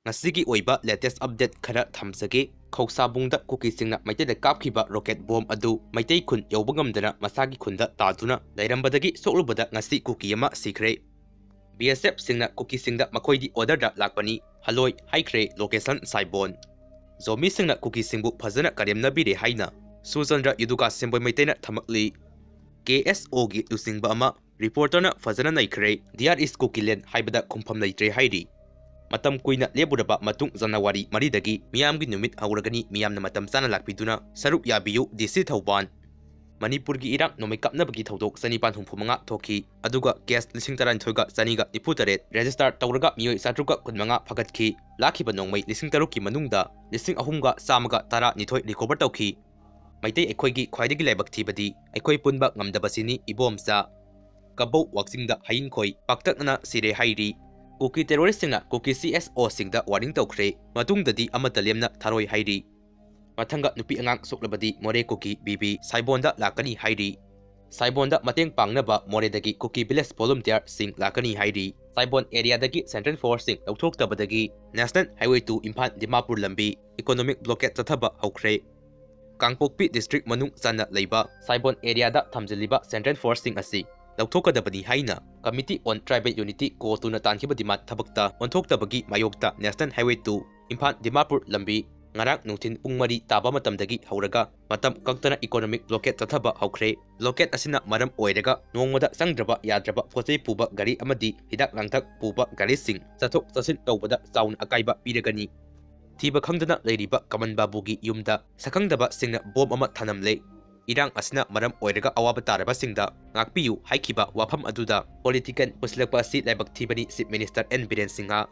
Ngasigi oiba latest update khara thamsage Khousabungda Kuki Singna Maiteda kapkhiba rocket bomb adu Maitei khun yaubangamdana masagi khunda taduna lairambadagi soklubada ngasi Kuki ama Sikhre BSF Singna Kuki Singda makoidi order da lakpani haloi Neikhre location Saibon Zomi Singna Kuki Singbu phajana karemna bire haina Sujandra Yuduka Semboi Maitena thamakli KSO gi Luchingba ama reporterna phajana Neikhre DR is Kuki Land haibada khumpham leitre hairi Matam kuina leburaba matung Janawari maridagi miyamgi numit hauragani miyamna matam sana lakpiduna saruk yabiyu DC Thauban Manipurgi irang nomai kapnabagi thaudok sanipan humphumanga thoki aduga gas lising taran thoiga saniga iputaret register tawraga miyoi satruga kunmanga phagatki lakhiba nongmai lising taruki manungda lising ahumga samaga tara nithoi recover tawki maitei ekhoigi khwaidagi laibak thibadi ekhoi punba ngamdabasini ibomsa kabau wakjingda hain khoi paktakna sire hairi Kuki terrorist singna Kuki KSO singda warning tawkhre matungdadi amata lemna tharoi hairi mathanga nupi angang soklabadi more Kuki BB Saibonda lakani hairi Saibonda mateng pangnaba moredagi Kuki village volunteer sing lakani hairi Saibon area dagi central force sing lawthoktabadagi National Highway 2 Imphal Dimapur lambi economic blockade chathaba haukhre Kangpokpi district manung sana leiba Saibon area da thamjiliba central force sing asi Lauthokadabani haina Committee on Tribal Unity ko tuna tanhiba dimat thabakta onthoktabagi mayokta National Highway 2 Imphal Dimapur lambi ngarang nungthin pung mari taba matamdagi hauraga matam kaktana economic blockade tathaba haukhre blockade asina maram oiraga nongmada sangdraba yadraba phosei puba gari amadi hidak langthak puba gari sing chathok chasin tawbada chaun akaiba piragani thiba khangdana leiriba Kamal Babugi Yumda Sakkhangdaba Singna bom ama Thamlamle Irang asina maram oiraga awaba taraba singda ngakpiyu haikhiba wafam aduda political puslakpa si laibak thibani chief minister N Biren Singha